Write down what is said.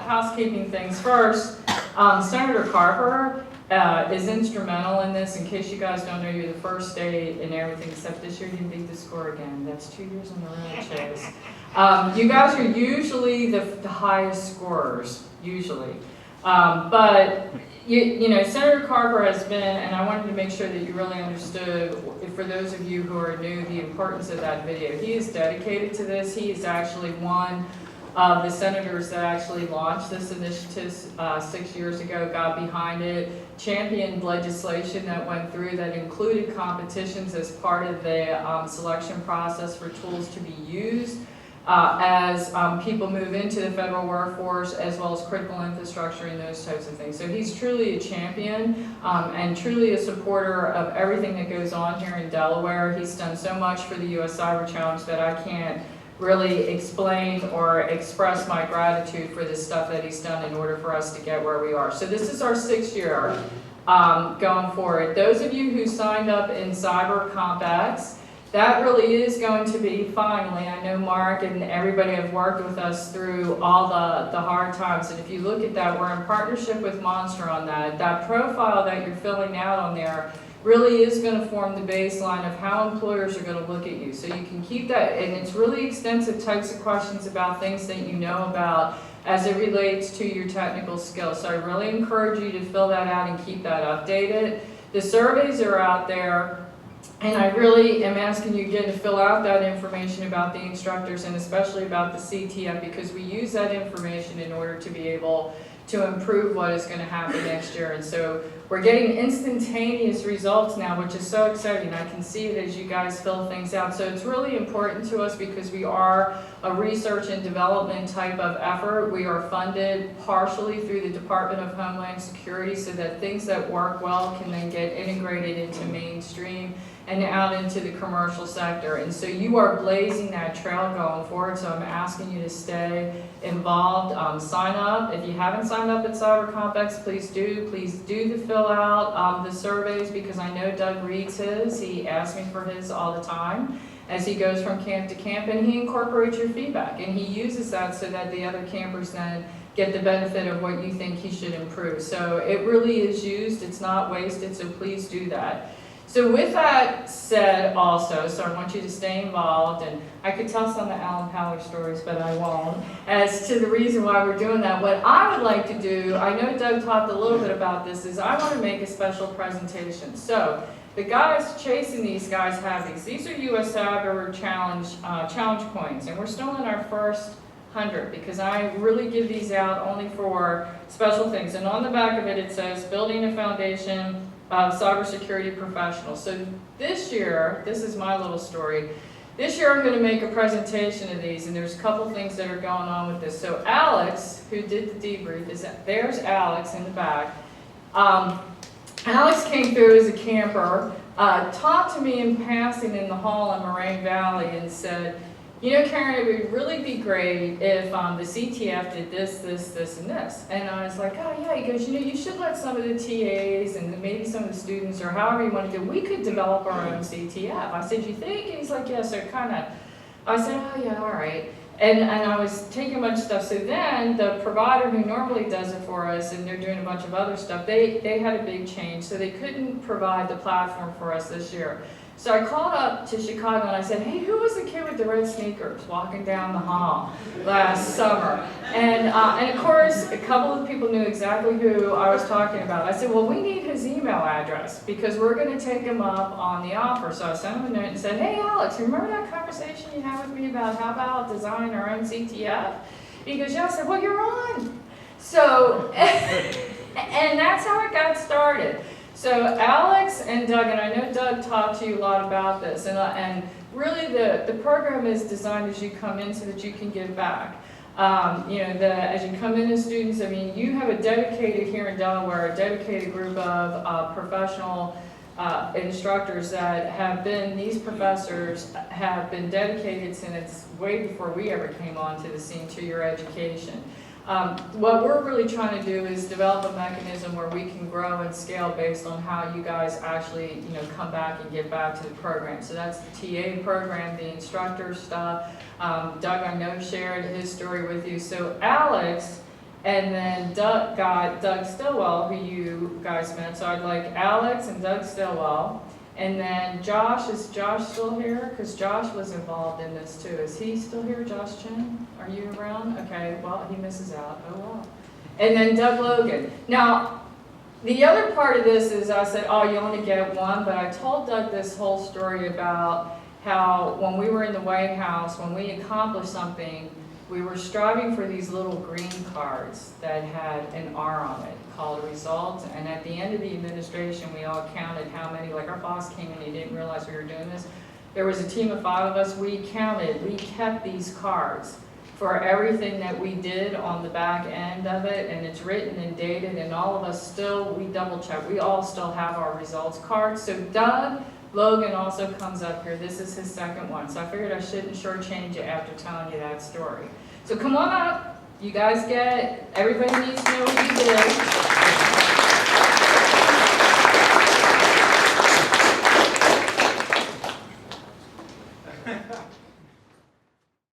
housekeeping things first. Senator Carper is instrumental in this. In case you guys don't know, you're the first state in everything, except this year you beat the score again. That's 2 years in a row, Chase. You guys are usually the highest scorers, usually. But you know, Senator Carper has been, and I wanted to make sure that you really understood, for those of you who are new, the importance of that video. He is dedicated to this. He is actually one of the senators that actually launched this initiative 6 years ago, got behind it, championed legislation that went through that included competitions as part of the selection process for tools to be used as people move into the federal workforce, as well as critical infrastructure and those types of things. So he's truly a champion and truly a supporter of everything that goes on here in Delaware. He's done so much for the U.S. Cyber Challenge that I can't really explain or express my gratitude for the stuff that he's done in order for us to get where we are. So this is our 6th year going forward. Those of you who signed up in Cyber CompX, that really is going to be finally, I know Mark and everybody have worked with us through all the hard times, and if you look at that, we're in partnership with Monster on that. That profile that you're filling out on there really is going to form the baseline of how employers are going to look at you. So you can keep that, and it's really extensive types of questions about things that you know about as it relates to your technical skills. So I really encourage you to fill that out and keep that updated. The surveys are out there. And I really am asking you again to fill out that information about the instructors and especially about the CTF, because we use that information in order to be able to improve what is going to happen next year. And so we're getting instantaneous results now, which is so exciting. I can see it as you guys fill things out. So it's really important to us because we are a research and development type of effort. We are funded partially through the Department of Homeland Security so that things that work well can then get integrated into mainstream and out into the commercial sector. And so you are blazing that trail going forward, so I'm asking you to stay involved. Sign up. If you haven't signed up at Cyber CompX, please do. Please do fill out the surveys, because I know Doug reads his. He asks me for his all the time as he goes from camp to camp, and he incorporates your feedback, and he uses that so that the other campers then get the benefit of what you think he should improve. So it really is used. It's not wasted, so please do that. So with that said also, so I want you to stay involved, and I could tell some of Alan Power stories, but I won't, as to the reason why we're doing that. What I would like to do, I know Doug talked a little bit about this, is I want to make a special presentation. So the guys chasing these guys have these. These are U.S. Cyber Challenge coins, and we're still in our first 100 because I really give these out only for special things. And on the back of it, it says, building a foundation of cybersecurity professionals. So this year, this is my little story. This year I'm going to make a presentation of these, and there's a couple things that are going on with this. So Alex, who did the debrief, there's Alex in the back. Alex came through as a camper, talked to me in passing in the hall in Moraine Valley and said, you know, Karen, it would really be great if the CTF did this, this, this, and this. And I was like, oh yeah, he goes, you know, you should let some of the TAs and maybe some of the students, or however you want to do, we could develop our own CTF. I said, you think? And he's like, yeah, so kind of. I said, oh yeah, all right. And I was taking a bunch of stuff. So then the provider who normally does it for us, and they're doing a bunch of other stuff, they had a big change, so they couldn't provide the platform for us this year. So I called up to Chicago and I said, hey, who was the kid with the red sneakers walking down the hall last summer? And of course, a couple of people knew exactly who I was talking about. I said, well, we need his email address because we're going to take him up on the offer. So I sent him a note and said, hey, Alex, remember that conversation you had with me about how about designing our own CTF? He goes, yeah. I said, well, you're on. So, and that's how it got started. So Alex and Doug, and I know Doug talked to you a lot about this, and really the program is designed as you come in so that you can give back. You know, as you come in as students, I mean, you have a dedicated, here in Delaware, a dedicated group of professional instructors that have been, these professors have been dedicated since way before we ever came onto the scene to your education. What we're really trying to do is develop a mechanism where we can grow and scale based on how you guys actually, you know, come back and get back to the program. So that's the TA program, the instructor stuff. Doug, I know, shared his story with you. So Alex And then Doug got Doug Stillwell, who you guys met, so I'd like Alex and Doug Stillwell. And then Josh, is Josh still here? Because Josh was involved in this too. Is he still here, Josh Chin? Are you around? Okay, well, he misses out, oh well. And then Doug Logan. Now, the other part of this is I said, oh, you only get one, but I told Doug this whole story about how when we were in the White House, when we accomplished something, we were striving for these little green cards that had an R on it called results. And at the end of the administration, we all counted how many, like our boss came and he didn't realize we were doing this. There was a team of 5 of us, we counted, we kept these cards for everything that we did on the back end of it, and it's written and dated, and all of us still, we double check, we all still have our results cards. So Doug Logan also comes up here, this is his second one, so I figured I shouldn't shortchange it after telling you that story. So come on up, you guys get it, everybody needs to know what you did.